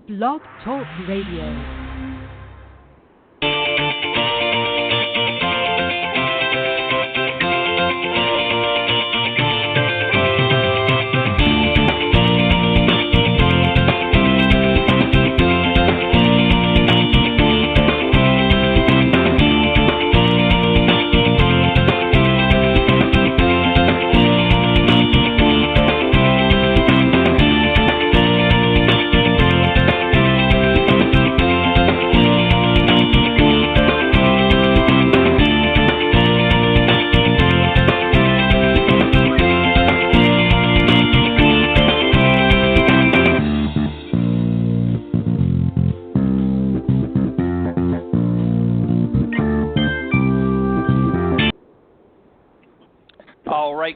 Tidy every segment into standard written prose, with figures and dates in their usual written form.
Blog Talk Radio.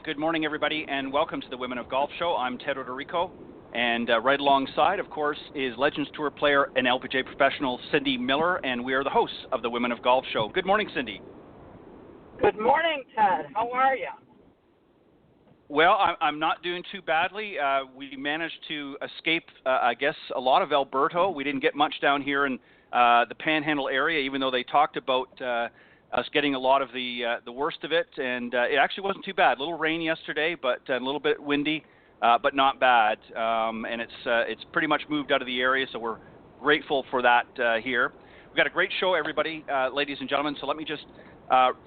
Good morning, everybody, and welcome to the Women of Golf Show. I'm Ted Odorico, and right alongside, of course, is Legends Tour player and LPGA professional Cindy Miller, and we are the hosts of the Women of Golf Show. Good morning, Cindy. Good morning, Ted. How are you? Well, I'm not doing too badly. We managed to escape, I guess, a lot of Alberta. We didn't get much down here in the Panhandle area, even though they talked about us getting a lot of the worst of it, and it actually wasn't too bad. A little rain yesterday, but a little bit windy, but not bad. And it's pretty much moved out of the area, so we're grateful for that here. We've got a great show, everybody, ladies and gentlemen. So let me just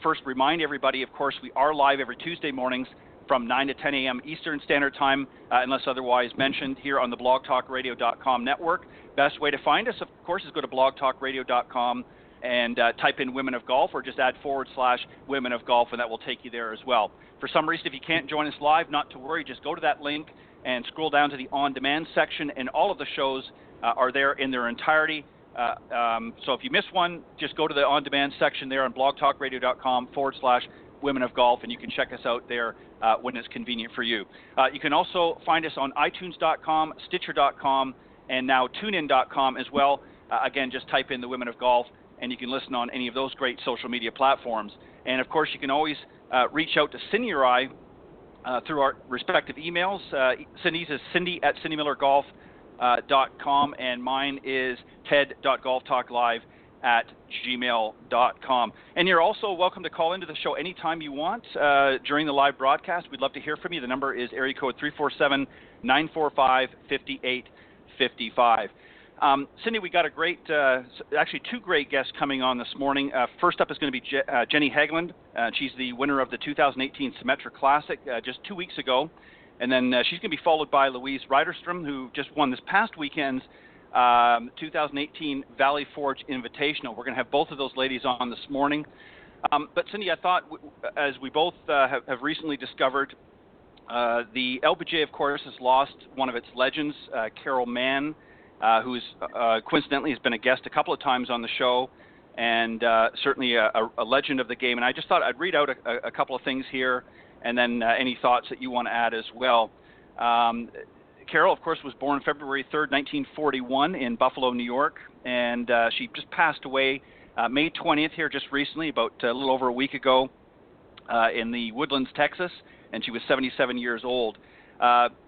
first remind everybody, of course, we are live every Tuesday mornings from 9 to 10 a.m. Eastern Standard Time, unless otherwise mentioned, here on the blogtalkradio.com network. Best way to find us, of course, is go to blogtalkradio.com and type in Women of Golf, or just add / Women of Golf, and that will take you there as well. For some reason, if you can't join us live, not to worry, just go to that link and scroll down to the on-demand section, and all of the shows are there in their entirety. So if you miss one, just go to the on-demand section there on blogtalkradio.com / Women of Golf, and you can check us out there when it's convenient for you. You can also find us on iTunes.com, Stitcher.com, and now TuneIn.com as well. Again, just type in the Women of Golf, and you can listen on any of those great social media platforms. And, of course, you can always reach out to Cindy or I through our respective emails. Cindy's is cindy@cindymillergolf.com, and mine is ted.golftalklive@gmail.com. And you're also welcome to call into the show anytime you want during the live broadcast. We'd love to hear from you. The number is area code 347-945-5855. Cindy, we got a great, actually two great guests coming on this morning. First up is going to be Jenny Haglund. She's the winner of the 2018 Symetra Classic just 2 weeks ago. And then she's going to be followed by Louise Ridderstrom, who just won this past weekend's 2018 Valley Forge Invitational. We're going to have both of those ladies on this morning. But Cindy, I thought, as we both have recently discovered, the LPGA, of course, has lost one of its legends, Carol Mann, who's coincidentally has been a guest a couple of times on the show, and certainly a legend of the game. And I just thought I'd read out a couple of things here, and then any thoughts that you want to add as well. Carol, of course, was born February 3rd, 1941 in Buffalo, New York, and she just passed away May 20th here just recently, about a little over a week ago, in the Woodlands, Texas, and she was 77 years old.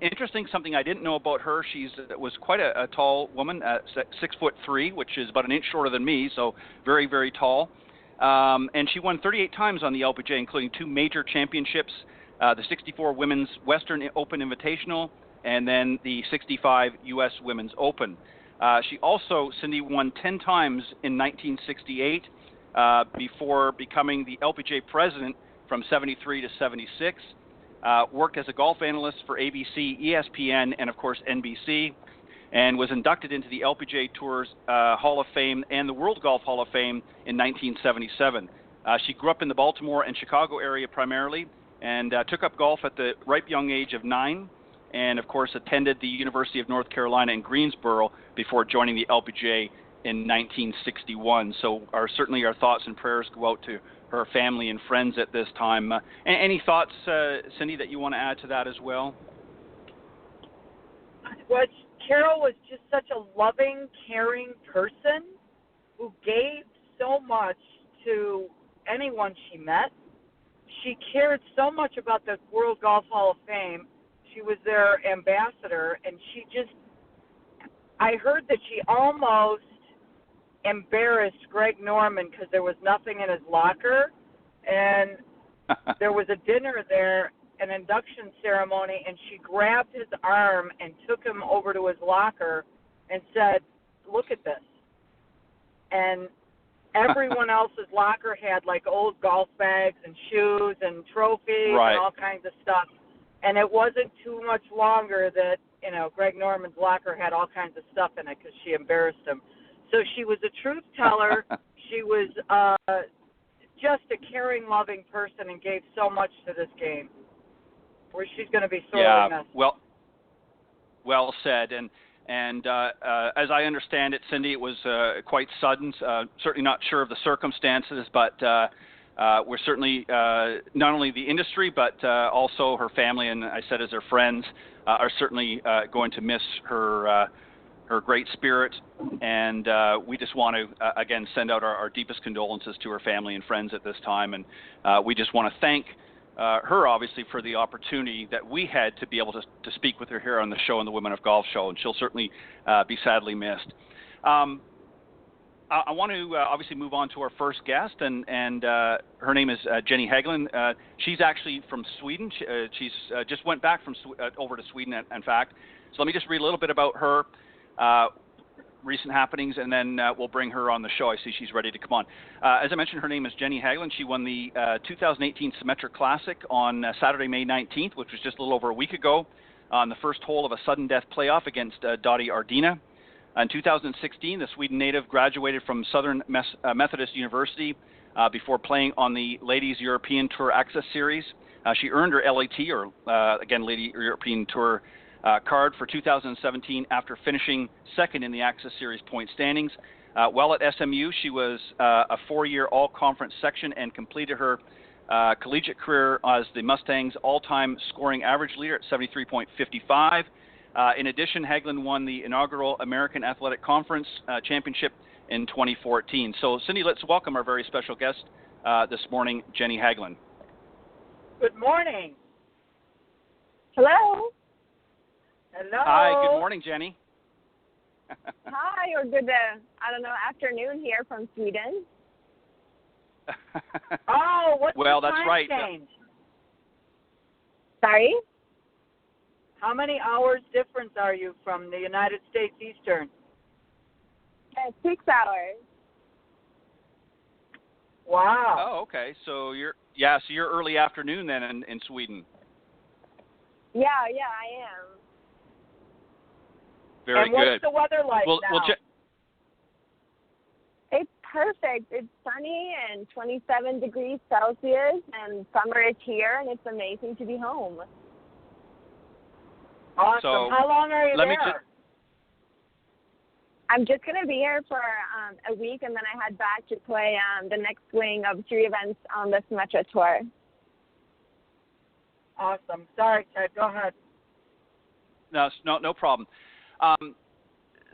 Interesting, something I didn't know about her, she was quite a tall woman, 6'3", which is about an inch shorter than me, so very, very tall. And she won 38 times on the LPGA, including 2 major championships, the 64 Women's Western Open Invitational, and then the 65 U.S. Women's Open. She also, Cindy, won 10 times in 1968 before becoming the LPGA president from 73 to 76. Worked as a golf analyst for ABC, ESPN, and, of course, NBC, and was inducted into the LPGA Tour's Hall of Fame and the World Golf Hall of Fame in 1977. She grew up in the Baltimore and Chicago area primarily, and took up golf at the ripe young age of 9, and, of course, attended the University of North Carolina in Greensboro before joining the LPGA in 1961. So certainly our thoughts and prayers go out to her family and friends at this time. Any thoughts, Cindy, that you want to add to that as well? Well, Carol was just such a loving, caring person who gave so much to anyone she met. She cared so much about the World Golf Hall of Fame. She was their ambassador, and she just I heard that she almost embarrassed Greg Norman because there was nothing in his locker, and there was a dinner there, an induction ceremony, and she grabbed his arm and took him over to his locker and said, "Look at this." And everyone else's locker had like old golf bags and shoes and trophies Right. and all kinds of stuff. And it wasn't too much longer that, Greg Norman's locker had all kinds of stuff in it because she embarrassed him. So she was a truth teller. She was just a caring, loving person and gave so much to this game, where she's going to be sorely missed. Well said. And as I understand it, Cindy, it was quite sudden. Certainly not sure of the circumstances, but we're certainly not only the industry, but also her family, and I said as her friends, are certainly going to miss her great spirit. And we just want to, again, send out our deepest condolences to her family and friends at this time. And we just want to thank her, obviously, for the opportunity that we had to be able to speak with her here on the show, on the Women of Golf show, and she'll certainly be sadly missed. I want to obviously move on to our first guest, and her name is Jenny Haglund. She's actually from Sweden. She's just went back from over to Sweden, in fact. So let me just read a little bit about her, recent happenings, and then we'll bring her on the show. I see she's ready to come on. As I mentioned, her name is Jenny Haglund. She won the 2018 Symetra Classic on Saturday, May 19th, which was just a little over a week ago, on the first hole of a sudden death playoff against Dottie Ardina. In 2016, the Sweden native graduated from Southern Methodist University before playing on the Ladies European Tour Access Series. She earned her LAT, or again, Lady European Tour card for 2017 after finishing second in the Access Series point standings. While at SMU, she was a four-year all-conference section and completed her collegiate career as the Mustangs' all-time scoring average leader at 73.55. In addition, Haglund won the inaugural American Athletic Conference Championship in 2014. So, Cindy, let's welcome our very special guest this morning, Jenny Haglund. Good morning. Hello. Hello. Hi, good morning, Jenny. Hi, or good, afternoon here from Sweden. Oh, what's well, the that's time right. change? Sorry? How many hours difference are you from the United States Eastern? 6 hours. Wow. Oh, okay. So you're early afternoon then in Sweden. Yeah, I am. Very and good. What's the weather like now? It's perfect. It's sunny and 27 degrees Celsius, and summer is here, and it's amazing to be home. Awesome. So, how long are you there? I'm just going to be here for a week, and then I head back to play the next swing of 3 events on the Symetra Tour. Awesome. Sorry, Ted. Go ahead. No problem.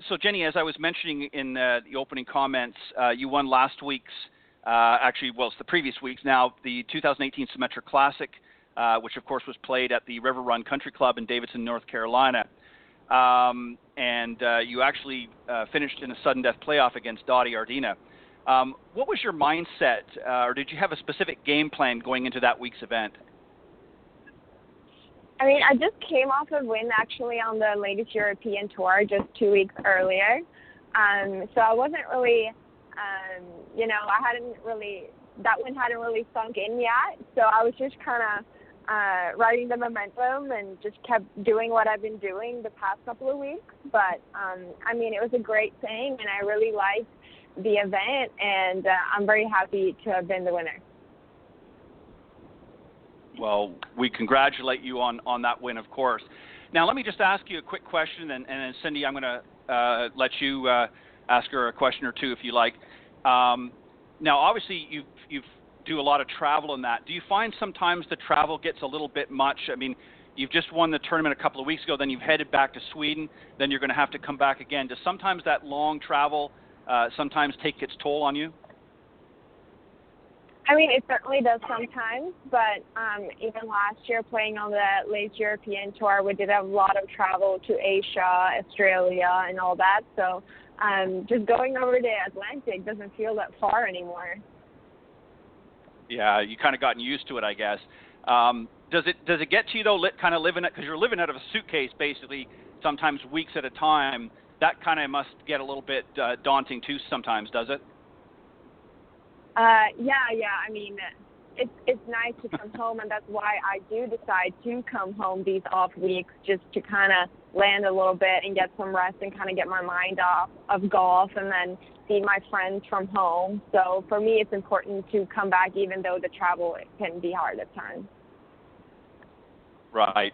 So, Jenny, as I was mentioning in the opening comments, you won last week's, it's the previous week's now, the 2018 Symetra Classic, which, of course, was played at the River Run Country Club in Davidson, North Carolina. And you actually finished in a sudden death playoff against Dottie Ardina. What was your mindset, or did you have a specific game plan going into that week's event? I mean, I just came off a win actually on the Ladies European Tour just 2 weeks earlier. So I wasn't really, that win hadn't really sunk in yet. So I was just kind of riding the momentum and just kept doing what I've been doing the past couple of weeks. But, it was a great thing, and I really liked the event, and I'm very happy to have been the winner. Well, we congratulate you on that win, of course. Now, let me just ask you a quick question, and then Cindy, I'm going to let you ask her a question or two if you like. Now, obviously, you do a lot of travel in that. Do you find sometimes the travel gets a little bit much? I mean, you've just won the tournament a couple of weeks ago, then you've headed back to Sweden, then you're going to have to come back again. Does sometimes that long travel sometimes take its toll on you? I mean, it certainly does sometimes, but even last year playing on the Ladies European Tour, we did have a lot of travel to Asia, Australia, and all that. So just going over the Atlantic doesn't feel that far anymore. Yeah, you kind of gotten used to it, I guess. Does it get to you though, kind of living, because you're living out of a suitcase basically, sometimes weeks at a time? That kind of must get a little bit daunting too sometimes, does it? Yeah. I mean, it's nice to come home, and that's why I do decide to come home these off weeks, just to kind of land a little bit and get some rest and kind of get my mind off of golf and then see my friends from home. So for me, it's important to come back, even though the travel can be hard at times. Right.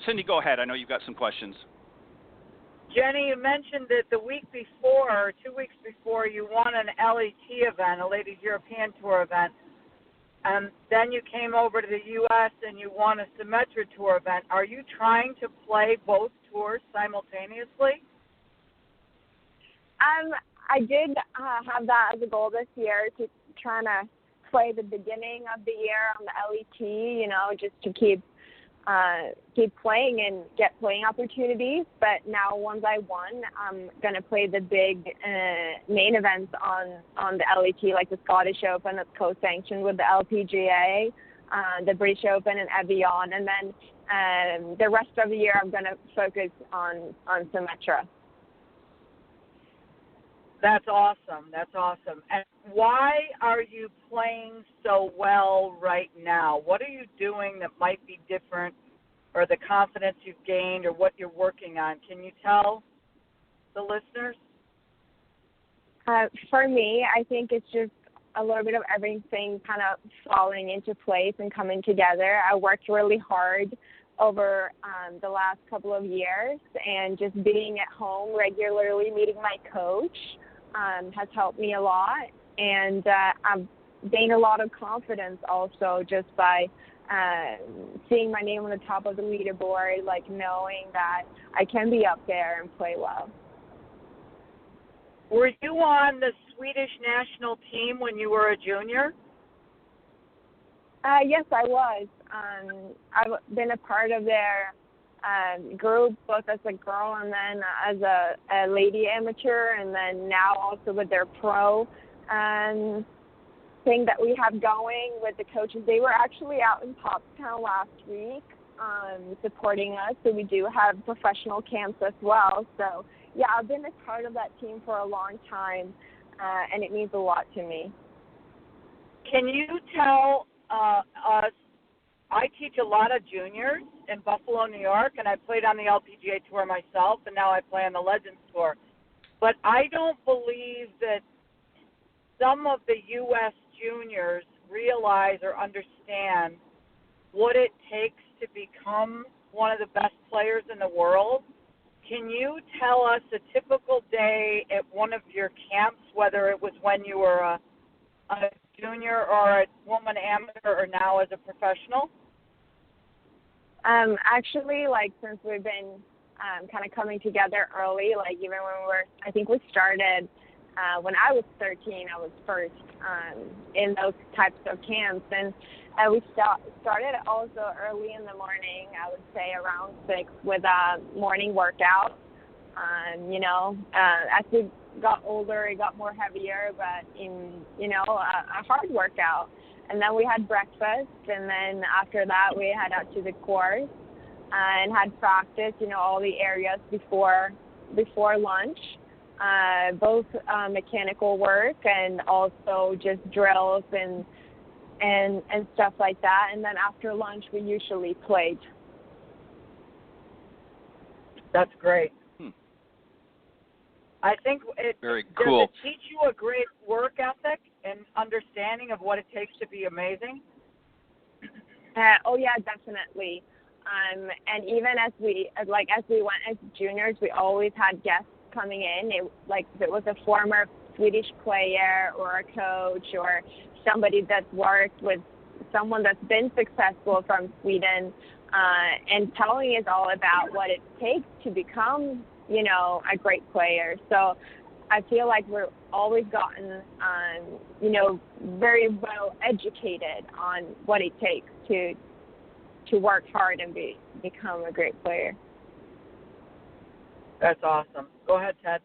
Cindy, go ahead. I know you've got some questions. Jenny, you mentioned that the week before, or 2 weeks before, you won an LET event, a Ladies European Tour event. And then you came over to the U.S. and you won a Symetra Tour event. Are you trying to play both tours simultaneously? I did have that as a goal this year, to try to play the beginning of the year on the LET, just to keep playing and get playing opportunities. But now once I won, I'm going to play the big main events on the LET, like the Scottish Open that's co-sanctioned with the LPGA, the British Open and Evian. And then the rest of the year I'm going to focus on Symetra. That's awesome. And why are you playing so well right now? What are you doing that might be different, or the confidence you've gained, or what you're working on? Can you tell the listeners? For me, I think it's just a little bit of everything kind of falling into place and coming together. I worked really hard over the last couple of years, and just being at home regularly, meeting my coach, has helped me a lot. And I've gained a lot of confidence also just by seeing my name on the top of the leaderboard, like knowing that I can be up there and play well. Were you on the Swedish national team when you were a junior? Yes, I was. I've been a part of their group, both as a girl and then as a lady amateur, and then now also with their pro thing that we have going with the coaches. They were actually out in Pottstown last week supporting us, so we do have professional camps as well. So yeah, I've been a part of that team for a long time, and it means a lot to me. Can you tell us, I teach a lot of juniors in Buffalo, New York, and I played on the LPGA Tour myself, and now I play on the Legends Tour. But I don't believe that some of the U.S. juniors realize or understand what it takes to become one of the best players in the world. Can you tell us a typical day at one of your camps, whether it was when you were a junior or a woman amateur or now as a professional? Actually, since we've been kind of coming together early, even when I think we started when I was 13, I was first in those types of camps. And we started also early in the morning, I would say around 6, with a morning workout. As we got older, it got more heavier, but a hard workout. And then we had breakfast, and then after that we head out to the course and had practice, all the areas before lunch, both mechanical work and also just drills and stuff like that. And then after lunch we usually played. That's great. I think very cool. Does it teach you a great work ethic and understanding of what it takes to be amazing? Oh yeah, definitely. And even as we went as juniors, we always had guests coming in. If it was a former Swedish player or a coach or somebody that's worked with someone that's been successful from Sweden, and telling us all about what it takes to become, a great player. So I feel like we're always gotten, very well educated on what it takes to work hard and become a great player. That's awesome. Go ahead, Ted.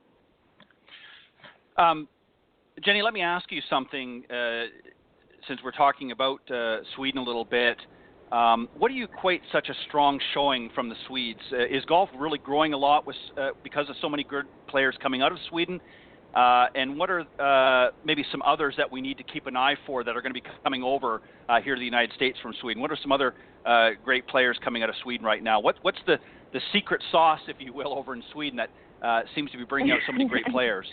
Jenny, let me ask you something, since we're talking about Sweden a little bit. What do you equate such a strong showing from the Swedes? Is golf really growing a lot because of so many good players coming out of Sweden? And what are maybe some others that we need to keep an eye for that are going to be coming over here to the United States from Sweden? What are some other great players coming out of Sweden right now? What's the secret sauce, if you will, over in Sweden that seems to be bringing out so many great players?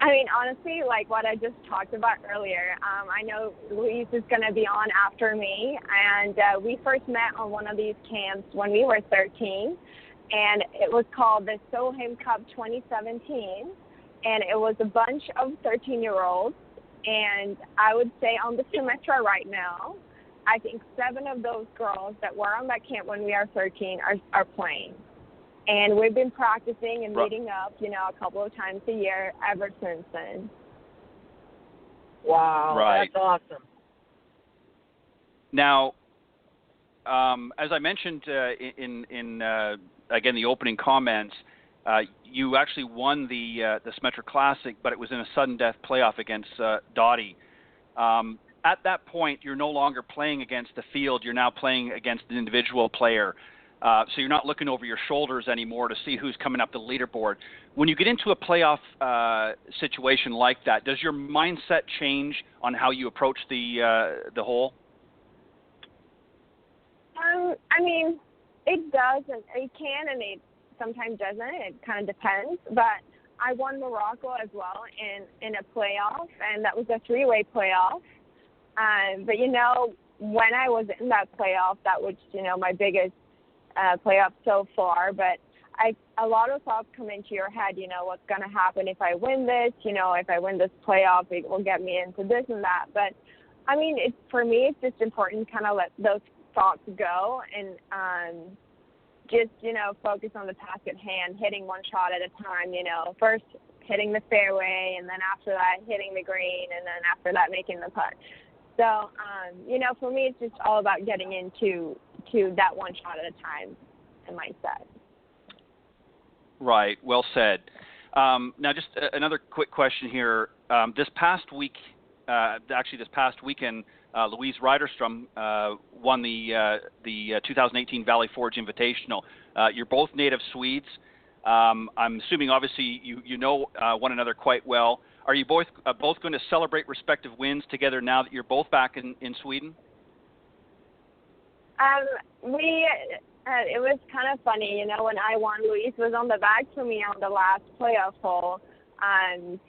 I mean, honestly, like what I just talked about earlier, I know Louise is going to be on after me, and we first met on one of these camps when we were 13, and it was called the Solheim Cup 2017, and it was a bunch of 13-year-olds, and I would say on the Symetra right now, I think 7 of those girls that were on that camp when we are 13 are playing. And we've been practicing and meeting up, a couple of times a year ever since then. Wow, right. That's awesome. Now, as I mentioned in again, the opening comments, you actually won the Symetra Classic, but it was in a sudden death playoff against Dottie. At that point, you're no longer playing against the field. You're now playing against an individual player. So you're not looking over your shoulders anymore to see who's coming up the leaderboard. When you get into a playoff situation like that, does your mindset change on how you approach the hole? I mean, it does, and it can, and it sometimes doesn't. It kind of depends. But I won Morocco as well in a playoff, and that was a 3-way playoff. But when I was in that playoff, that was my biggest playoff so far, but a lot of thoughts come into your head, what's going to happen if I win this, if I win this playoff, it will get me into this and that. But I mean, for me, it's just important to kind of let those thoughts go and just, focus on the task at hand, hitting one shot at a time, first hitting the fairway, and then after that, hitting the green, and then after that, making the putt. So, for me, it's just all about getting into that one shot at a time and mindset. Right. Well said. Now, just another quick question here. This past weekend, Louise Ridderstrom won the 2018 Valley Forge Invitational. You're both native Swedes. I'm assuming, obviously, you know one another quite well. Are you both going to celebrate respective wins together now that you're both back in Sweden? It was kind of funny, when I won, Louise was on the back for me on the last playoff hole.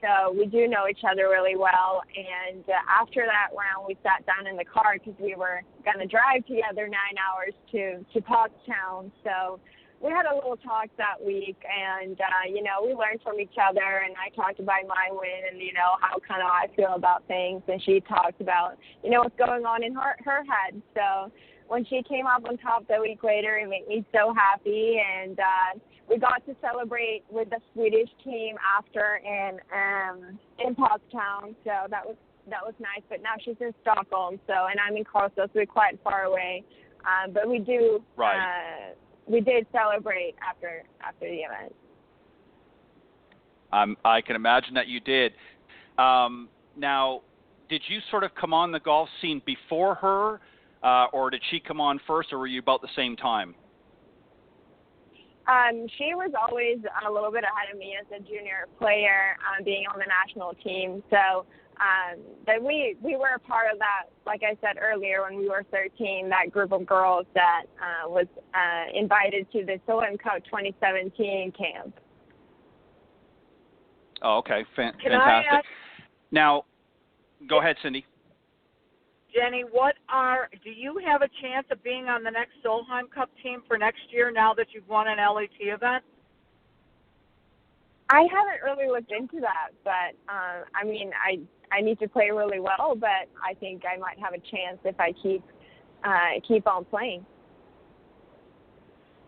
So we do know each other really well. And after that round, we sat down in the car because we were going to drive together 9 hours to Pottstown. So we had a little talk that week, and, we learned from each other, and I talked about my win and, how kind of I feel about things, and she talked about, what's going on in her head. So when she came up on top the week later, it made me so happy, and we got to celebrate with the Swedish team after in Pottstown, so that was nice. But now she's in Stockholm, and I'm in Karlstad, so we're quite far away. But we do, we did celebrate after the event. I can imagine that you did. Now, did you sort of come on the golf scene before her, or did she come on first, or were you about the same time? She was always a little bit ahead of me as a junior player, being on the national team. So that we were a part of that, like I said earlier, when we were 13, that group of girls that was invited to the Solheim Cup 2017 camp. Oh, okay. Fantastic. Now, go ahead, Cindy. Jenny, do you have a chance of being on the next Solheim Cup team for next year now that you've won an LAT event? I haven't really looked into that, but I mean, I need to play really well, but I think I might have a chance if I keep on playing.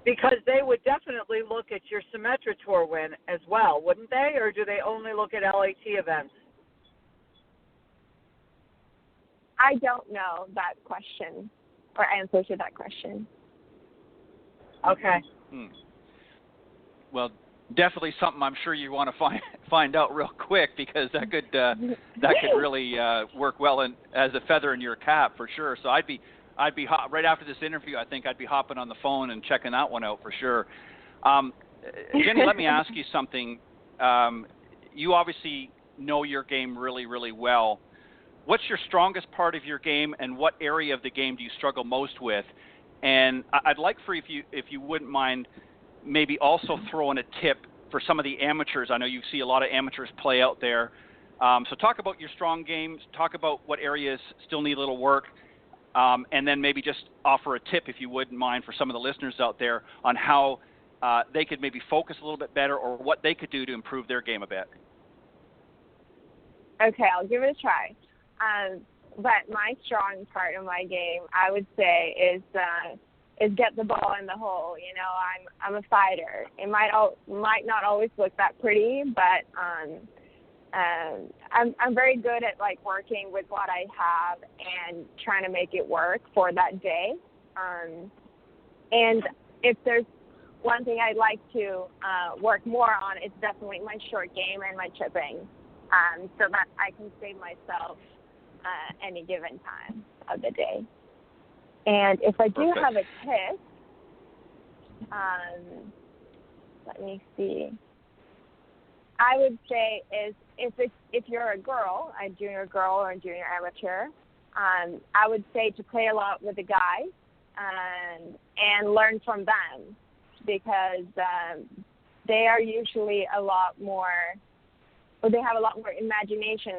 Because they would definitely look at your Symetra Tour win as well, wouldn't they? Or do they only look at LAT events? I don't know that question or answer to that question. Okay. Well, definitely something I'm sure you want to find out real quick, because that could really work well as a feather in your cap for sure. So I'd be right after this interview, I think I'd be hopping on the phone and checking that one out for sure. Jenny, let me ask you something. You obviously know your game really, really well. What's your strongest part of your game, and what area of the game do you struggle most with? And I'd like for if you wouldn't mind, maybe also throw in a tip for some of the amateurs. I know you see a lot of amateurs play out there. So talk about your strong games, talk about what areas still need a little work, and then maybe just offer a tip, if you wouldn't mind, for some of the listeners out there on how they could maybe focus a little bit better, or what they could do to improve their game a bit. Okay, I'll give it a try. But my strong part of my game, I would say, is get the ball in the hole. You know, I'm a fighter. It might not always look that pretty, but I'm very good at like working with what I have and trying to make it work for that day. And if there's one thing I'd like to work more on, it's definitely my short game and my chipping, so that I can save myself any given time of the day. And if I do have a tip, let me see. I would say is if you're a girl, a junior girl or a junior amateur, I would say to play a lot with the guys and learn from them, because they are usually a lot more. Or they have a lot more imagination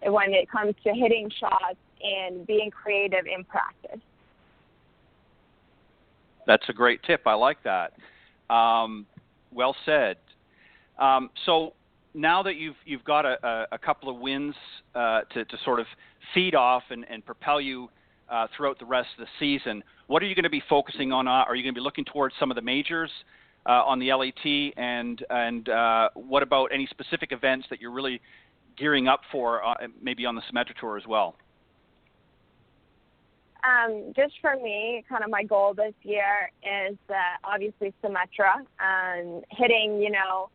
when it comes to hitting shots and being creative in practice. That's a great tip. I like that. Well said. So now that you've got a couple of wins to sort of feed off and propel you throughout the rest of the season, what are you going to be focusing on? Are you going to be looking towards some of the majors on the LAT, and what about any specific events that you're really gearing up for, maybe on the Symetra Tour as well? Just for me, kind of my goal this year is obviously Symetra, hitting, you know,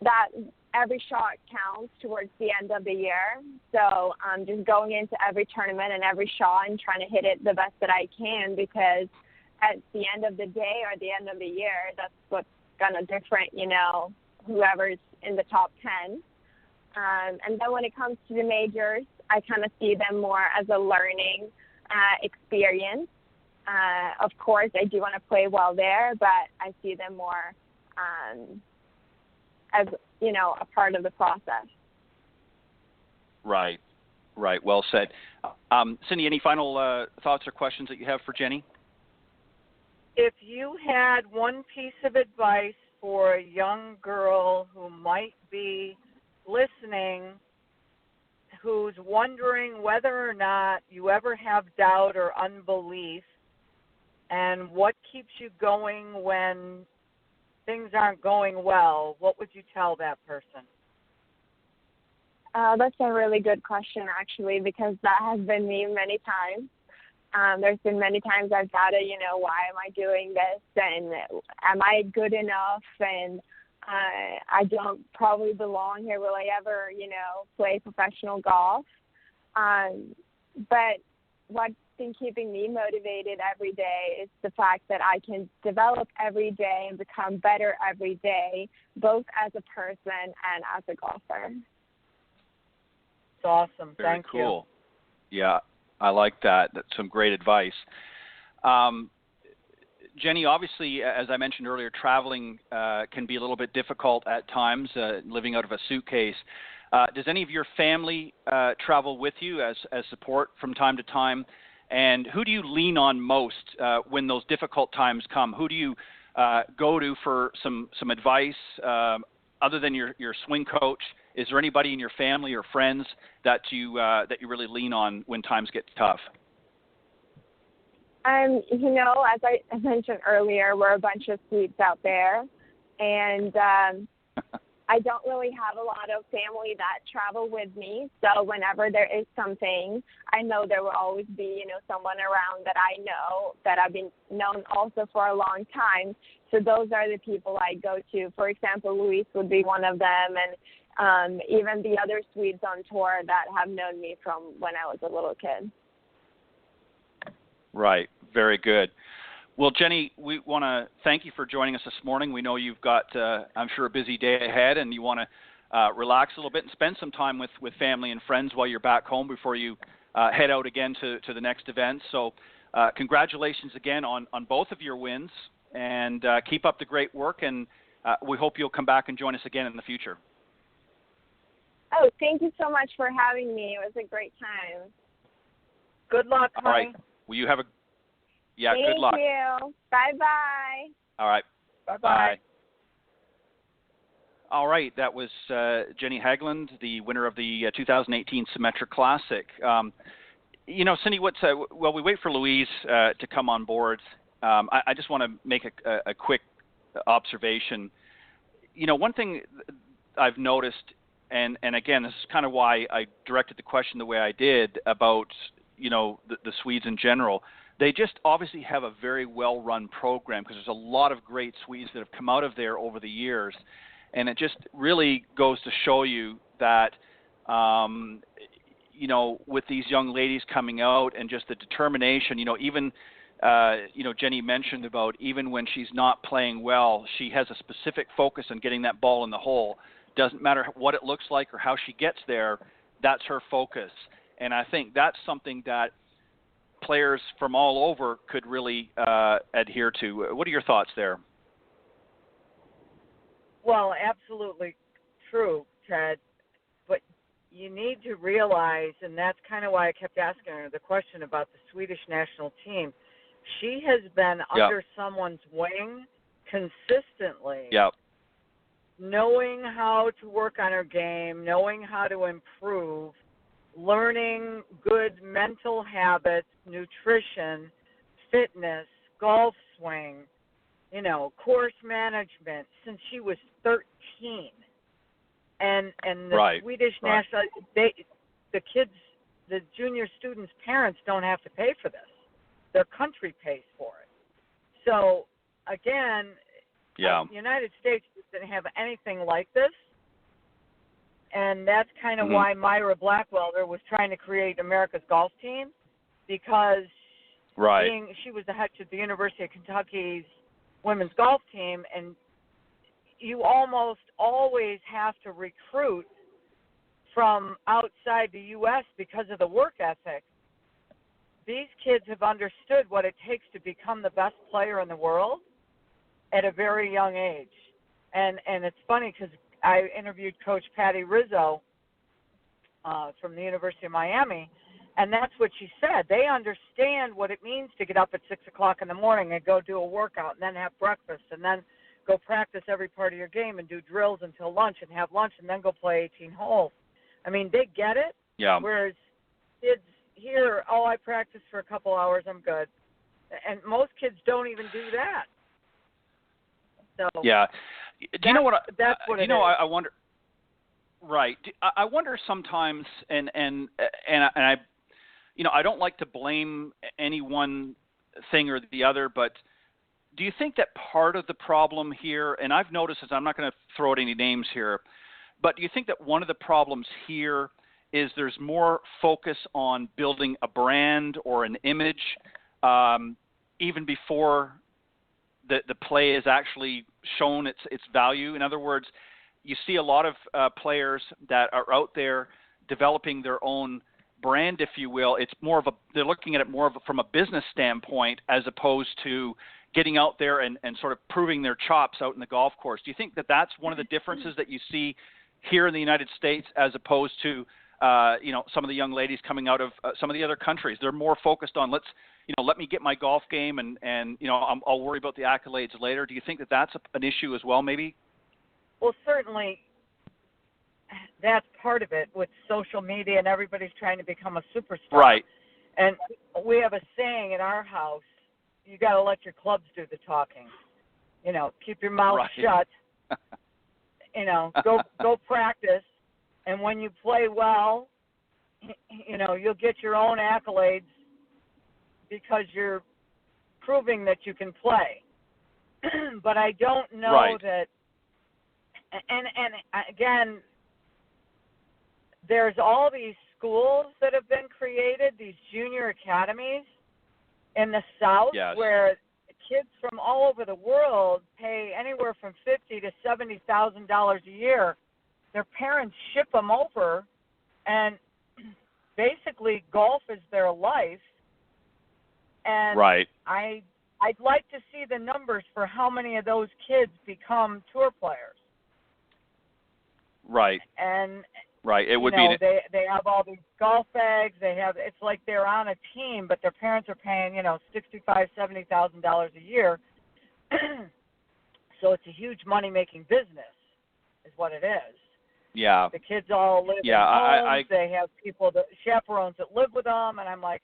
that every shot counts towards the end of the year. So just going into every tournament and every shot and trying to hit it the best that I can, because at the end of the day or the end of the year, that's what's going to different, you know, whoever's in the top 10. And then when it comes to the majors, I kind of see them more as a learning experience. Of course, I do want to play well there, but I see them more as, you know, a part of the process. Right. Well said. Cindy, any final thoughts or questions that you have for Jenny? If you had one piece of advice for a young girl who might be listening, who's wondering whether or not you ever have doubt or unbelief, and what keeps you going when things aren't going well, what would you tell that person? That's a really good question, actually, because that has been me many times. There's been many times I've doubted, you know, why am I doing this, and am I good enough, and I don't probably belong here. Will I ever, you know, play professional golf? But what's been keeping me motivated every day is the fact that I can develop every day and become better every day, both as a person and as a golfer. It's awesome. Very Thank cool. You. Yeah, I like that. That's some great advice. Jenny, obviously, as I mentioned earlier, traveling can be a little bit difficult at times, living out of a suitcase. Does any of your family travel with you as support from time to time? And who do you lean on most when those difficult times come? Who do you go to for some advice other than your swing coach? Is there anybody in your family or friends that you really lean on when times get tough? You know, as I mentioned earlier, we're a bunch of Swedes out there, and I don't really have a lot of family that travel with me. So whenever there is something, I know there will always be, you know, someone around that I know that I've been known also for a long time. So those are the people I go to. For example, Louise would be one of them, and even the other Swedes on tour that have known me from when I was a little kid. Right. Very good. Well, Jenny, we want to thank you for joining us this morning. We know you've got, I'm sure, a busy day ahead, and you want to relax a little bit and spend some time with family and friends while you're back home before you head out again to the next event. So congratulations again on both of your wins, and keep up the great work, and we hope you'll come back and join us again in the future. Oh, thank you so much for having me. It was a great time. Good luck, honey. All right. Well, you have a good luck. Thank you. Bye-bye. All right. Bye-bye. Bye. All right. That was Jenny Haglund, the winner of the 2018 Symetra Classic. You know, Cindy, while we wait for Louise to come on board, I just want to make a quick observation. You know, one thing I've noticed, and again, this is kind of why I directed the question the way I did about, you know, the Swedes in general. They just obviously have a very well-run program, because there's a lot of great Swedes that have come out of there over the years. And it just really goes to show you that, you know, with these young ladies coming out and just the determination, you know, even, you know, Jenny mentioned about even when she's not playing well, she has a specific focus on getting that ball in the hole. Doesn't matter what it looks like or how she gets there, that's her focus. And I think that's something that players from all over could really adhere to. What are your thoughts there? Well, absolutely true, Ted. But you need to realize, and that's kind of why I kept asking her the question about the Swedish national team. She has been under someone's wing consistently, knowing how to work on her game, knowing how to improve, learning good mental habits, nutrition, fitness, golf swing, you know, course management since she was 13. And the Swedish national, the kids, the junior students' parents don't have to pay for this. Their country pays for it. So, again, the United States doesn't have anything like this. And that's kind of why Myra Blackwelder was trying to create America's golf team, because she was the head of the University of Kentucky's women's golf team, and you almost always have to recruit from outside the U.S. because of the work ethic. These kids have understood what it takes to become the best player in the world at a very young age. And it's funny because I interviewed Coach Patty Rizzo from the University of Miami, and that's what she said. They understand what it means to get up at 6 o'clock in the morning and go do a workout and then have breakfast and then go practice every part of your game and do drills until lunch and have lunch and then go play 18 holes. I mean, they get it, whereas kids here, I practice for a couple hours, I'm good. And most kids don't even do that. So do you know what? That's what you know, I wonder. Right. I wonder sometimes, and I, you know, I don't like to blame any one thing or the other, but do you think that part of the problem here, and I've noticed this, I'm not going to throw out any names here, but do you think that one of the problems here is there's more focus on building a brand or an image even before the play is actually shown its value? In other words, you see a lot of players that are out there developing their own brand, if you will. It's more of they're looking at it more from a business standpoint as opposed to getting out there and sort of proving their chops out in the golf course. Do you think that that's one of the differences that you see here in the United States as opposed to you know, some of the young ladies coming out of some of the other countries? They're more focused on let me get my golf game and you know, I'll worry about the accolades later. Do you think that that's an issue as well, maybe? Well, certainly that's part of it with social media and everybody's trying to become a superstar. Right. And we have a saying in our house, you got to let your clubs do the talking. Keep your mouth shut. Go practice, and when you play well, you'll get your own accolades because you're proving that you can play. But I don't know that. And again, there's all these schools that have been created, these junior academies in the South, where kids from all over the world pay anywhere from $50,000 to $70,000 a year. Their parents ship them over, and basically golf is their life. And I'd like to see the numbers for how many of those kids become tour players. Right. And it would be. They have all these golf bags. It's like they're on a team, but their parents are paying $65,000, $70,000 a year. So it's a huge money making business, is what it is. Yeah. The kids all live in homes. They have chaperones that live with them, and I'm like,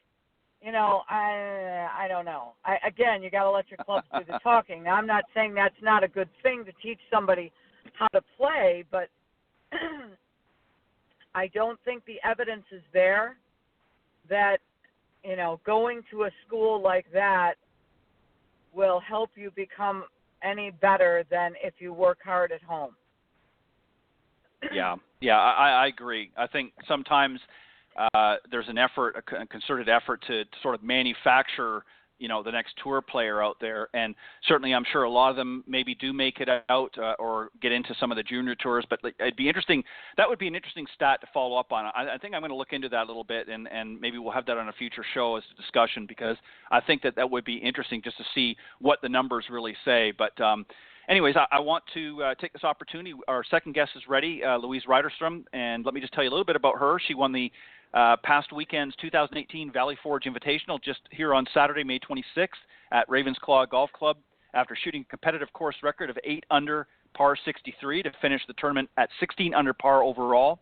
I don't know. Again, you got to let your clubs do the talking. Now, I'm not saying that's not a good thing to teach somebody how to play, but I don't think the evidence is there that, going to a school like that will help you become any better than if you work hard at home. Yeah, I agree. I think sometimes there's a concerted effort to sort of manufacture, the next tour player out there. And certainly I'm sure a lot of them maybe do make it out or get into some of the junior tours, but it'd be interesting. That would be an interesting stat to follow up on. I think I'm going to look into that a little bit, and maybe we'll have that on a future show as a discussion, because I think that would be interesting just to see what the numbers really say. But anyways, I want to take this opportunity. Our second guest is ready, Louise Ridderstrom, and let me just tell you a little bit about her. She won the past weekend's 2018 Valley Forge Invitational just here on Saturday, May 26th at Ravensclaw Golf Club after shooting a competitive course record of 8 under par 63 to finish the tournament at 16 under par overall.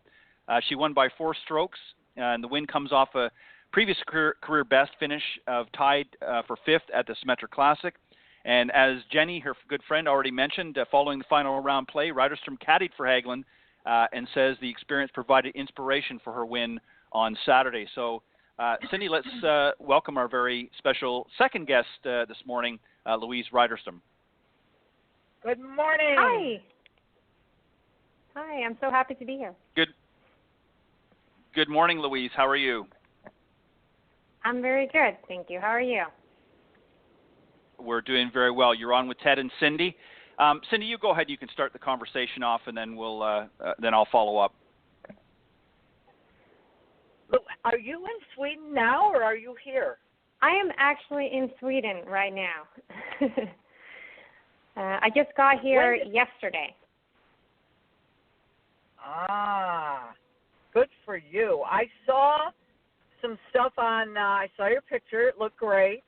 She won by 4 strokes, and the win comes off a previous career best finish of tied for 5th at the Symetra Classic. And as Jenny, her good friend, already mentioned, following the final round play, Ridderstrom caddied for Haglund and says the experience provided inspiration for her win on Saturday. So, Cindy, let's welcome our very special second guest this morning, Louise Ridderstrom. Good morning. Hi, I'm so happy to be here. Good morning, Louise. How are you? I'm very good, thank you. How are you? We're doing very well. You're on with Ted and Cindy. Cindy, you go ahead. You can start the conversation off, and then I'll follow up. Are you in Sweden now, or are you here? I am actually in Sweden right now. I just got here yesterday. Good for you. I saw some stuff I saw your picture. It looked great.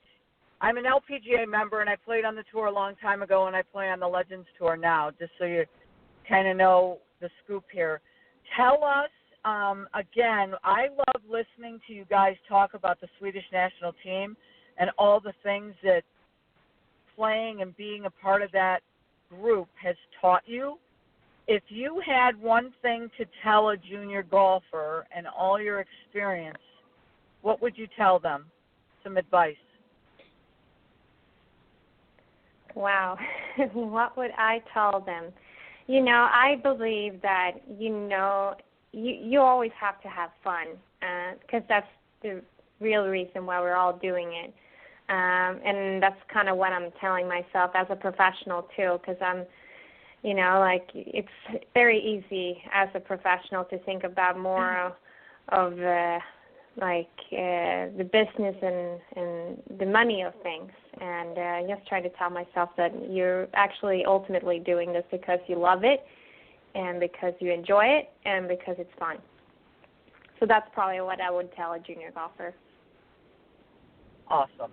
I'm an LPGA member, and I played on the tour a long time ago, and I play on the Legends Tour now, just so you kind of know the scoop here. Tell us, again, I love listening to you guys talk about the Swedish national team and all the things that playing and being a part of that group has taught you. If you had one thing to tell a junior golfer and all your experience, what would you tell them? Some advice. Wow. What would I tell them? I believe that, you always have to have fun, because that's the real reason why we're all doing it. And that's kind of what I'm telling myself as a professional, too, because I'm, it's very easy as a professional to think about more of the business and the money of things, and just try to tell myself that you're actually ultimately doing this because you love it and because you enjoy it and because it's fun. So that's probably what I would tell a junior golfer. Awesome.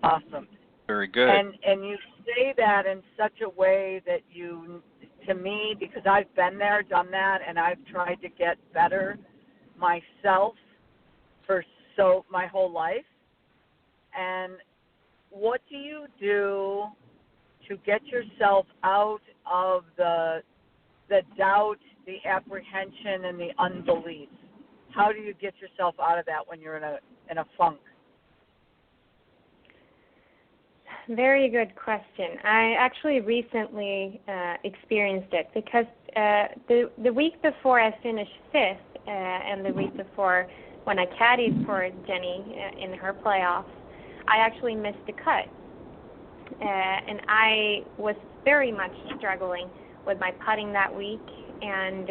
Awesome. Very good. And you say that in such a way that to me, because I've been there, done that, and I've tried to get better myself for my whole life. And what do you do to get yourself out of the doubt, the apprehension, and the unbelief? How do you get yourself out of that when you're in a funk? Very good question. I actually recently experienced it because the week before I finished 5th and the week before when I caddied for Jenny in her playoffs, I actually missed the cut. And I was very much struggling with my putting that week. And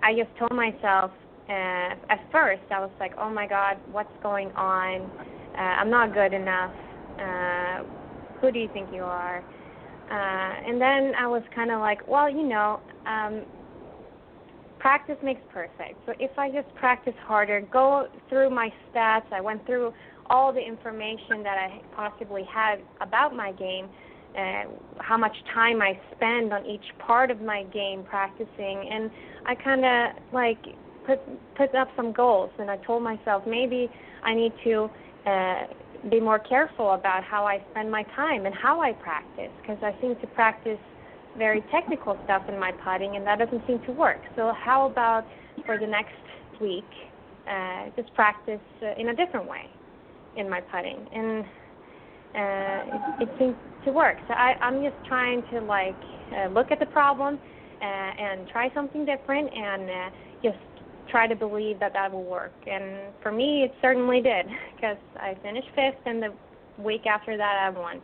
I just told myself, at first, I was like, oh, my God, what's going on? I'm not good enough. Who do you think you are? And then I was kind of like, well, practice makes perfect. So if I just practice harder, go through my stats, I went through all the information that I possibly had about my game, how much time I spend on each part of my game practicing, and I kind of put up some goals, and I told myself maybe I need to be more careful about how I spend my time and how I practice, because I seem to practice very technical stuff in my putting, and that doesn't seem to work. So how about for the next week, just practice in a different way in my putting, and it seems to work. So I'm just trying to look at the problem and try something different, and just try to believe that will work. And for me, it certainly did, because I finished 5th, and the week after that, I won.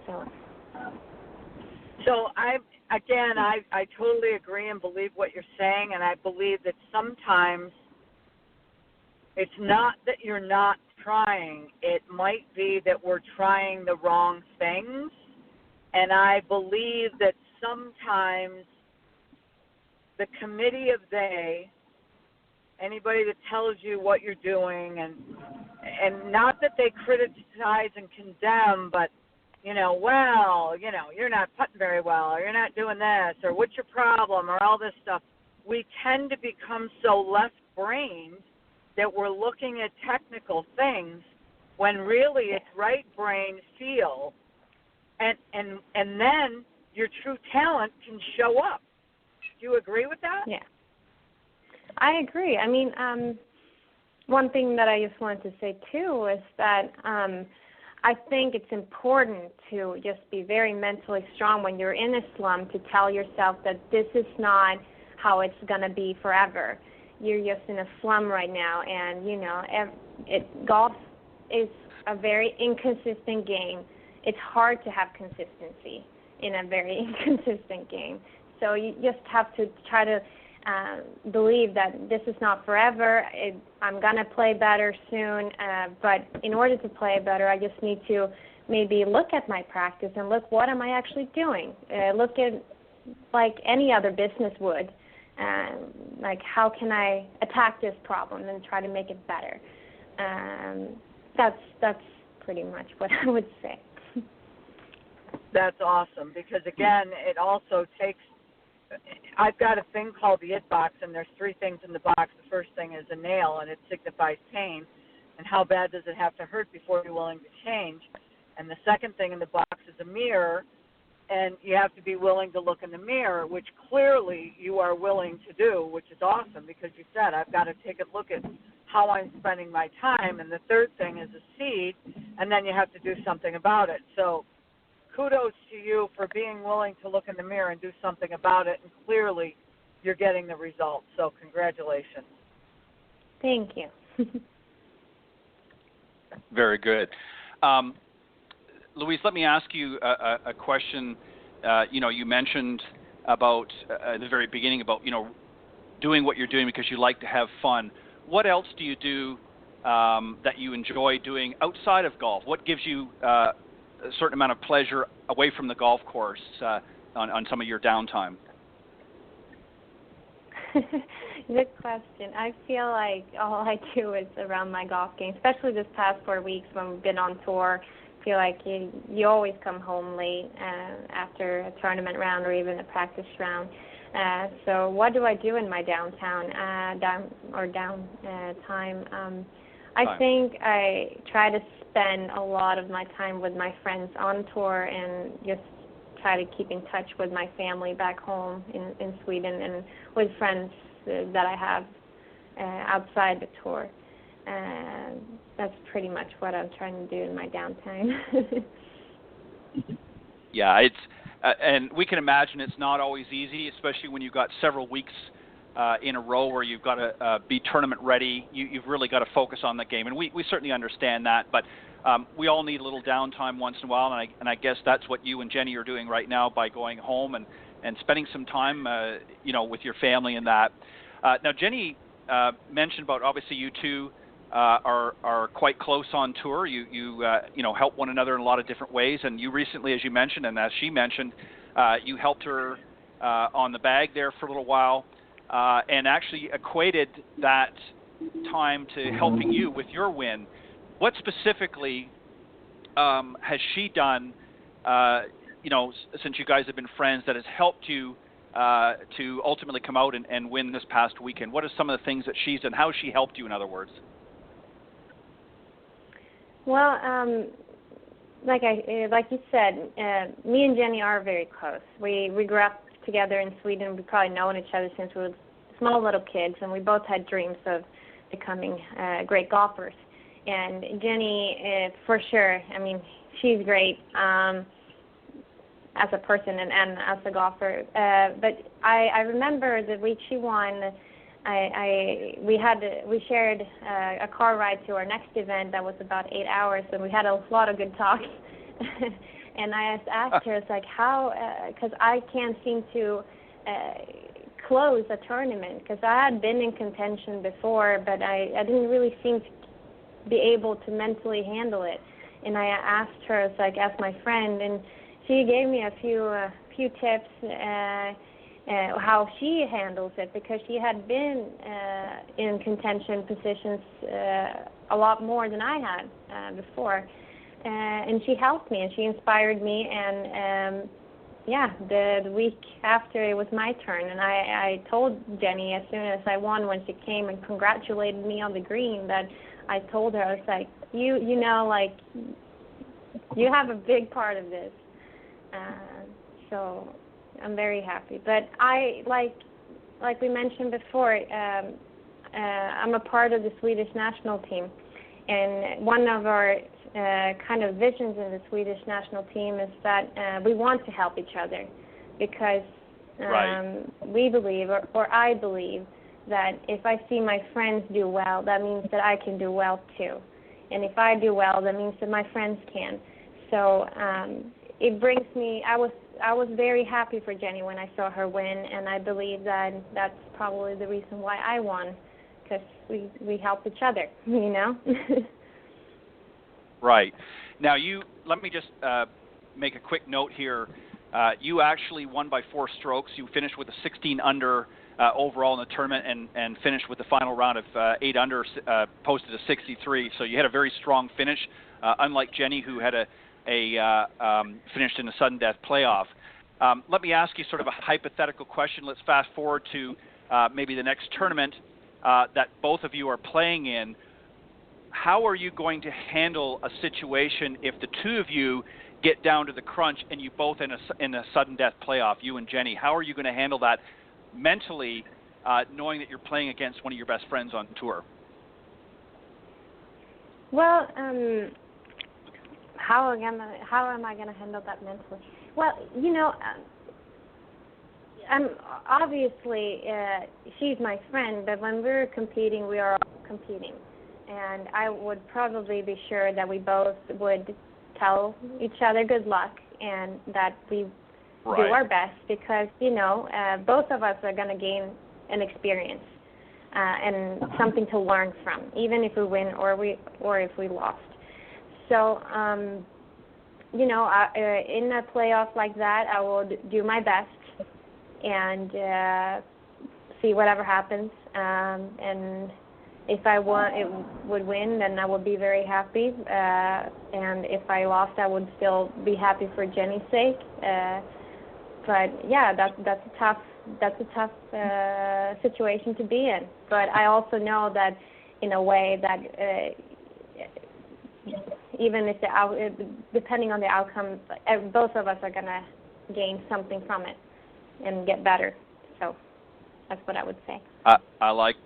So I totally agree and believe what you're saying, and I believe that sometimes it's not that you're not trying. It might be that we're trying the wrong things, and I believe that sometimes the committee of anybody that tells you what you're doing, and not that they criticize and condemn, but, you're not putting very well, or you're not doing this, or what's your problem, or all this stuff. We tend to become so left-brained that we're looking at technical things when really it's right-brain feel, and then your true talent can show up. Do you agree with that? Yeah. I agree. I mean, one thing that I just wanted to say, too, is that I think it's important to just be very mentally strong when you're in a slump, to tell yourself that this is not how it's going to be forever. You're just in a slum right now, and, golf is a very inconsistent game. It's hard to have consistency in a very inconsistent game. So you just have to try to believe that this is not forever. I'm going to play better soon, but in order to play better, I just need to maybe look at my practice and look, what am I actually doing? Look at like any other business would, how can I attack this problem and try to make it better? That's pretty much what I would say. That's awesome, because, again, it also takes I've got a thing called the it box, and there's 3 things in the box. The first thing is a nail, and it signifies pain, and how bad does it have to hurt before you're willing to change. And the second thing in the box is a mirror, and you have to be willing to look in the mirror, which clearly you are willing to do, which is awesome, because you said, I've got to take a look at how I'm spending my time. And the third thing is a seed, and then you have to do something about it. So kudos to you for being willing to look in the mirror and do something about it, and clearly you're getting the results. So congratulations. Thank you. Very good. Louise, let me ask you a question. You mentioned about at the very beginning about, doing what you're doing because you like to have fun. What else do you do that you enjoy doing outside of golf? What gives you a certain amount of pleasure away from the golf course on some of your downtime? Good question. I feel like all I do is around my golf game, especially this past 4 weeks when we've been on tour. I feel like you always come home late after a tournament round or even a practice round. So what do I do in my downtime? I think I try to spend a lot of my time with my friends on tour and just try to keep in touch with my family back home in Sweden and with friends that I have outside the tour. That's pretty much what I'm trying to do in my downtime. Yeah, it's and we can imagine it's not always easy, especially when you've got several weeks in a row where you've got to be tournament ready. You've really got to focus on the game, and we certainly understand that. But we all need a little downtime once in a while, and I guess that's what you and Jenny are doing right now by going home and spending some time, with your family and that. Now, Jenny mentioned about obviously you two are quite close on tour. You help one another in a lot of different ways, and you recently, as you mentioned, and as she mentioned, you helped her on the bag there for a little while, and actually equated that time to helping you with your win. What specifically has she done, since you guys have been friends, that has helped you to ultimately come out and win this past weekend? What are some of the things that she's done? How has she helped you, in other words? Well, like you said, me and Jenny are very close. We grew up together in Sweden. We've probably known each other since we were small little kids, and we both had dreams of becoming great golfers. And Jenny, for sure, I mean, she's great as a person and as a golfer. But I remember the week she won, we shared a car ride to our next event that was about 8 hours, and we had a lot of good talks. And I asked her, it's like, how, because I can't seem to close a tournament, because I had been in contention before, but I didn't really seem to be able to mentally handle it. And I asked her, it's like, as my friend, and she gave me a few tips how she handles it, because she had been in contention positions a lot more than I had before. And she helped me, and she inspired me, and the week after it was my turn, and I told Jenny as soon as I won, when she came and congratulated me on the green, that I told her, I was like, you have a big part of this. So I'm very happy. But I, like we mentioned before, I'm a part of the Swedish national team, and one of our kind of visions in the Swedish national team is that we want to help each other, because we believe, or I believe, that if I see my friends do well, that means that I can do well too. And if I do well, that means that my friends can. So it brings me, I was very happy for Jenny when I saw her win, and I believe that that's probably the reason why I won, because we help each other, Right. Now, let me just make a quick note here. You actually won by 4 strokes. You finished with a 16 under overall in the tournament, and finished with the final round of 8 under, posted a 63. So you had a very strong finish, unlike Jenny, who had finished in a sudden death playoff. Let me ask you sort of a hypothetical question. Let's fast forward to maybe the next tournament that both of you are playing in. How are you going to handle a situation if the two of you get down to the crunch and you both in a sudden death playoff, you and Jenny? How are you going to handle that mentally, knowing that you're playing against one of your best friends on tour? Well, how am I going to handle that mentally? Well, I'm obviously she's my friend, but when we're competing, we are all competing. And I would probably be sure that we both would tell each other good luck and that we do our best, because, both of us are going to gain an experience and something to learn from, even if we win or if we lost. So, in a playoff like that, I will do my best and see whatever happens. And if I would win, then I would be very happy. And if I lost, I would still be happy for Jenny's sake. But yeah, that's a tough situation to be in. But I also know that in a way that even if depending on the outcome, both of us are going to gain something from it and get better. So that's what I would say. I like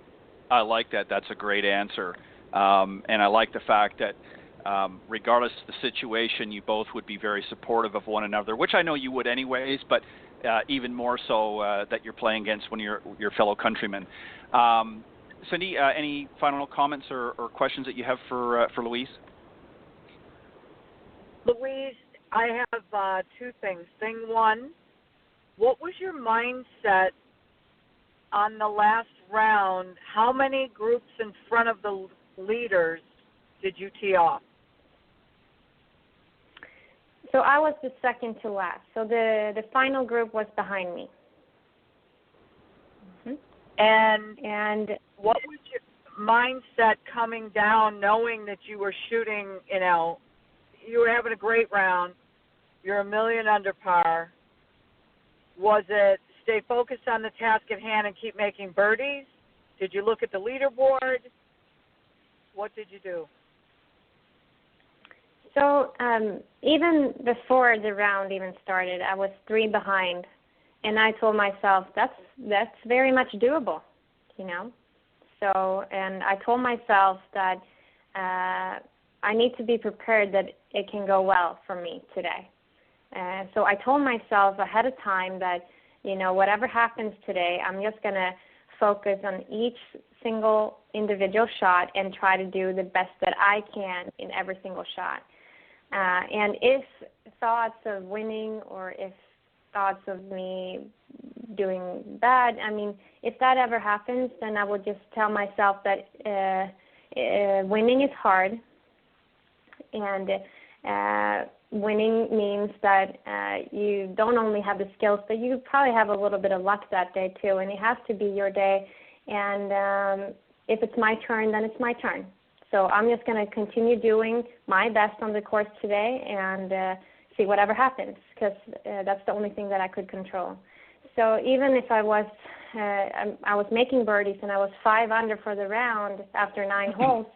that. That's a great answer. And I like the fact that regardless of the situation, you both would be very supportive of one another, which I know you would anyways, but even more so that you're playing against one of your fellow countrymen. Cindy, any final comments or questions that you have for Louise? Louise, I have two things. Thing one, what was your mindset on the last round? How many groups in front of the leaders did you tee off? So I was the second to last. So the final group was behind me. Mm-hmm. And what was your mindset coming down, knowing that you were shooting, you were having a great round, you're a million under par? Was it stay focused on the task at hand and keep making birdies? Did you look at the leaderboard? What did you do? So even before the round even started, I was 3 behind, and I told myself that's very much doable, So, and I told myself that I need to be prepared that it can go well for me today. So I told myself ahead of time that, whatever happens today, I'm just going to focus on each single individual shot and try to do the best that I can in every single shot. And if thoughts of winning or if thoughts of me doing bad, if that ever happens, then I will just tell myself that winning is hard, and winning means that you don't only have the skills, but you probably have a little bit of luck that day too, and it has to be your day. And if it's my turn, then it's my turn. So I'm just going to continue doing my best on the course today and see whatever happens, because that's the only thing that I could control. So even if I was making birdies and I was 5 under for the round after 9 holes,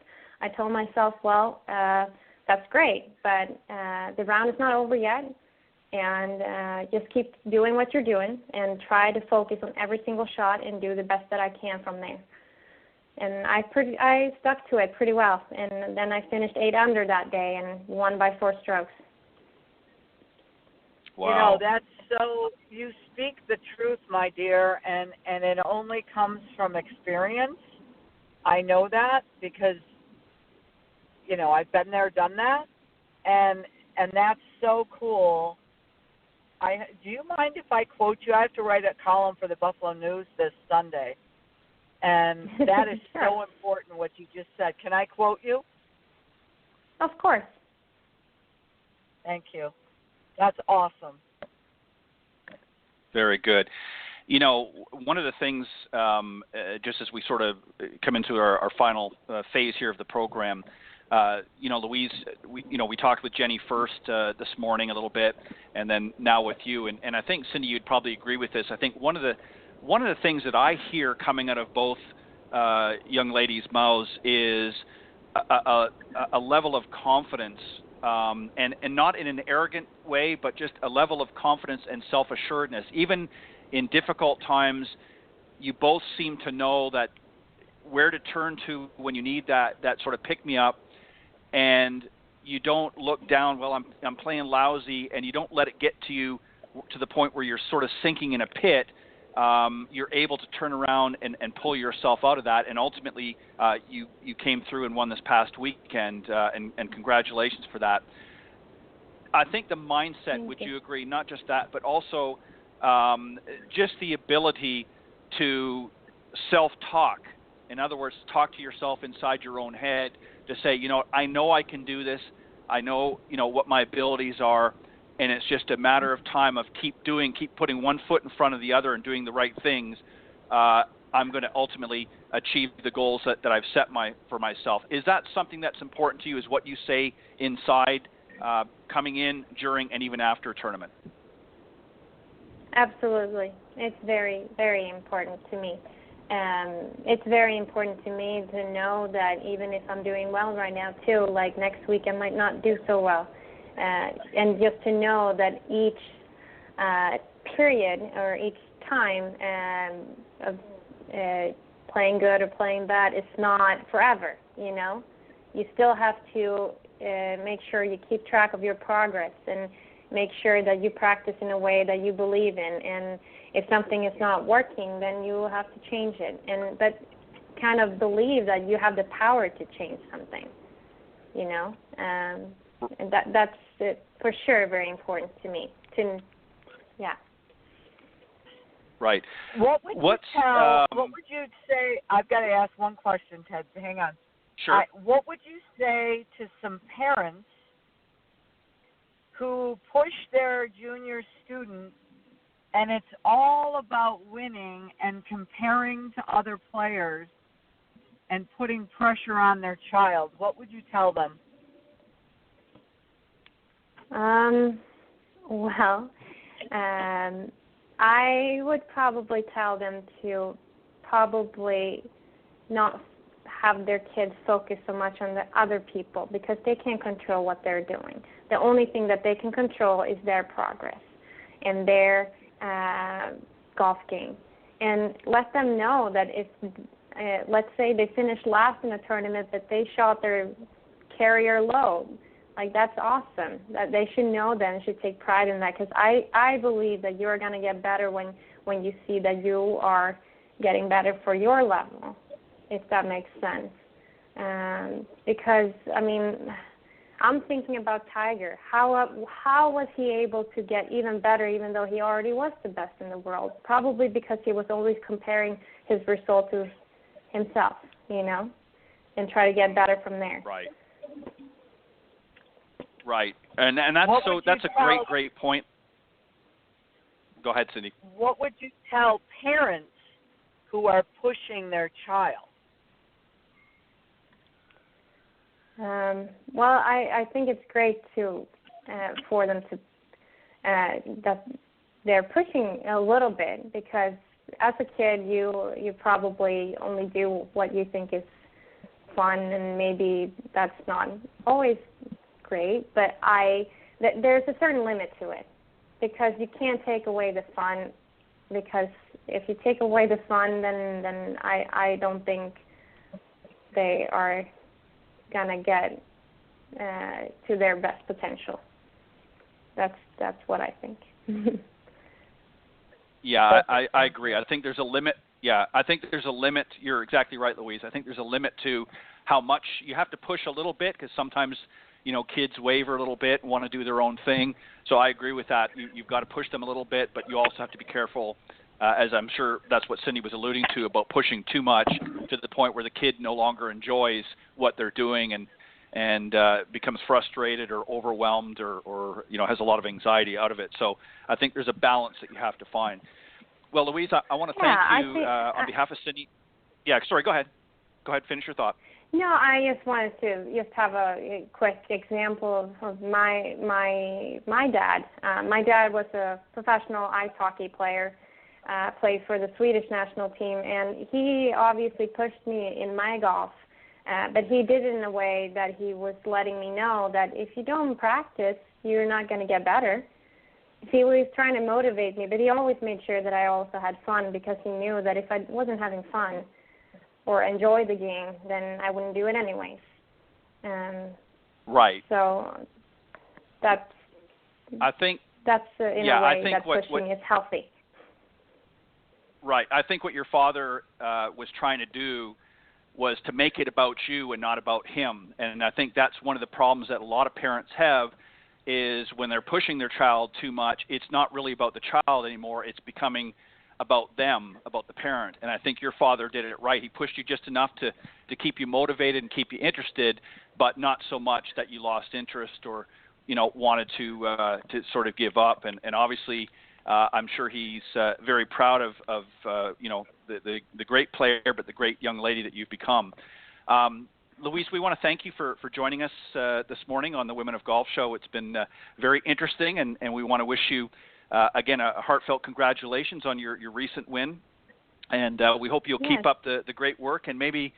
I told myself, well, that's great, but the round is not over yet, and just keep doing what you're doing and try to focus on every single shot and do the best that I can from there. And I stuck to it pretty well, and then I finished 8 under that day and won by 4 strokes. Wow. That's so, you speak the truth, my dear, and it only comes from experience. I know that because, I've been there, done that, and that's so cool. Do you mind if I quote you? I have to write a column for the Buffalo News this Sunday, and that is sure. So important what you just said. Can I quote you? Of course. Thank you. That's awesome. Very good. One of the things, just as we sort of come into our final phase here of the program, Louise, we talked with Jenny first this morning a little bit, and then now with you, and I think, Cindy, you'd probably agree with this. I think one of the things that I hear coming out of both young ladies' mouths is a level of confidence, and not in an arrogant way, but just a level of confidence and self-assuredness. Even in difficult times, you both seem to know that where to turn to when you need that sort of pick-me-up, and you don't look down, well, I'm playing lousy, and you don't let it get to you to the point where you're sort of sinking in a pit. You're able to turn around and pull yourself out of that, and ultimately you came through and won this past weekend, and congratulations for that. I think the mindset, would you agree, not just that, but also just the ability to self-talk. In other words, talk to yourself inside your own head to say, I know I can do this. I know, what my abilities are. And it's just a matter of time of keep putting one foot in front of the other and doing the right things. I'm going to ultimately achieve the goals that I've set for myself. Is that something that's important to you, is what you say inside, coming in, during, and even after a tournament? Absolutely. It's very, very important to me. it's very important to me to know that even if I'm doing well right now too, like next week I might not do so well. And just to know that each period or each time of playing good or playing bad is not forever, you know. You still have to make sure you keep track of your progress and make sure that you practice in a way that you believe in. And if something is not working, then you will have to change it. But kind of believe that you have the power to change something, you know. And that's for sure very important to me. Yeah. Right. What would you say? I've got to ask one question, Ted. Hang on. Sure. What would you say to some parents who push their junior student and it's all about winning and comparing to other players and putting pressure on their child? What would you tell them? I would probably tell them to probably not have their kids focus so much on the other people because they can't control what they're doing. The only thing that they can control is their progress and their golf game. And let them know that if, let's say they finished last in a tournament, that they shot their carrier low. Like, that's awesome. That they should know that and should take pride in that, because I believe that you're going to get better when you see that you are getting better for your level, if that makes sense. Because, I mean, I'm thinking about Tiger. How was he able to get even better even though he already was the best in the world? Probably because he was always comparing his result to himself, you know, and try to get better from there. Right. Right, and that's a great point. Go ahead, Cindy. What would you tell parents who are pushing their child? Well, I think it's great to for them to that they're pushing a little bit, because as a kid you probably only do what you think is fun, and maybe that's not always great, but there's a certain limit to it, because you can't take away the fun, because if you take away the fun, then I don't think they are gonna get to their best potential. That's what I think. Yeah, I agree. I think there's a limit. Yeah, I think there's a limit. You're exactly right, Louise. I think there's a limit to how much you have to push a little bit, because sometimes, you know, kids waver a little bit and want to do their own thing. So I agree with that. You've got to push them a little bit, but you also have to be careful, as I'm sure that's what Cindy was alluding to, about pushing too much to the point where the kid no longer enjoys what they're doing and becomes frustrated or overwhelmed or you know, has a lot of anxiety out of it. So I think there's a balance that you have to find. Well, Louise, I want to thank you on behalf of Cindy. Yeah, sorry, go ahead. Go ahead, finish your thought. No, I just wanted to just have a quick example of my dad. My dad was a professional ice hockey player, played for the Swedish national team, and he obviously pushed me in my golf, but he did it in a way that he was letting me know that if you don't practice, you're not going to get better. He was trying to motivate me, but he always made sure that I also had fun, because he knew that if I wasn't having fun or enjoy the game, then I wouldn't do it anyways. Right. So I think that's in a way that pushing is healthy. Right. I think what your father was trying to do was to make it about you and not about him. And I think that's one of the problems that a lot of parents have, is when they're pushing their child too much, it's not really about the child anymore. It's becoming about them, about the parent. And I think your father did it right. He pushed you just enough to keep you motivated and keep you interested, but not so much that you lost interest or, you know, wanted to sort of give up. And obviously, I'm sure he's very proud of you know, the great player, but the great young lady that you've become. Louise, we want to thank you for joining us this morning on the Women of Golf Show. It's been very interesting, and we want to wish you, again, a heartfelt congratulations on your recent win. And we hope you'll keep up the great work, and maybe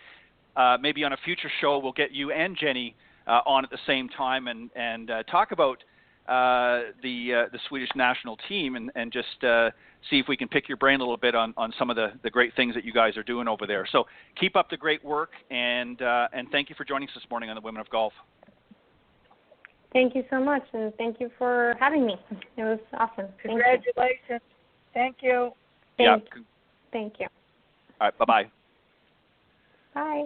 on a future show we'll get you and Jenny on at the same time and talk about the Swedish national team and just see if we can pick your brain a little bit on some of the great things that you guys are doing over there. So keep up the great work, and thank you for joining us this morning on the Women of Golf. Thank you so much, and thank you for having me. It was awesome. Congratulations. Thank you. Thank you. All right, bye-bye. Bye.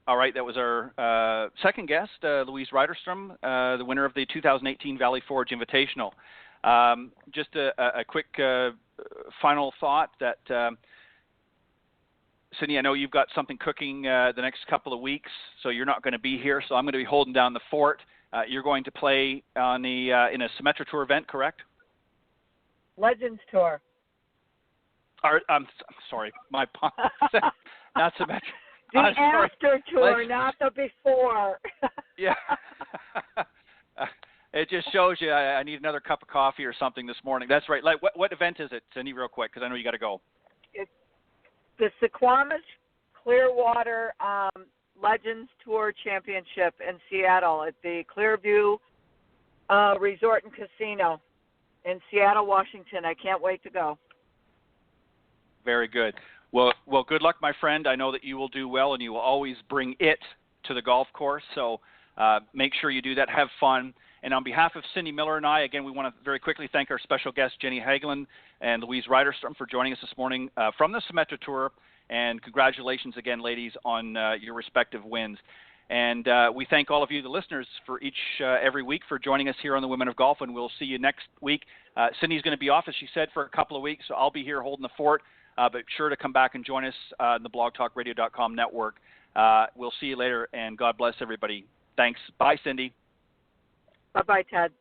All right, that was our second guest, Louise Ridderstrom, the winner of the 2018 Valley Forge Invitational. Just a quick final thought that, Cindy, I know you've got something cooking the next couple of weeks, so you're not going to be here, so I'm going to be holding down the fort. You're going to play on the in a Symetra Tour event, correct? Legends Tour. I'm sorry, not Symetra. The after tour, not the before. Yeah. It just shows you I need another cup of coffee or something this morning. That's right. Like, what event is it, Cindy, real quick, because I know you got to go. It's the Suquamish Clearwater Legends Tour Championship in Seattle at the Clearview Resort and Casino in Seattle, Washington. I can't wait to go. Very good. Well, good luck, my friend. I know that you will do well, and you will always bring it to the golf course. So make sure you do that. Have fun. And on behalf of Cindy Miller and I, again, we want to very quickly thank our special guests, Jenny Haglund and Louise Ridderstrom, for joining us this morning from the Symetra Tour. And congratulations again, ladies, on your respective wins. And we thank all of you, the listeners, for every week for joining us here on the Women of Golf. And we'll see you next week. Cindy's going to be off, as she said, for a couple of weeks. So I'll be here holding the fort. But sure to come back and join us on the blogtalkradio.com network. We'll see you later, and God bless everybody. Thanks. Bye, Cindy. Bye-bye, Ted.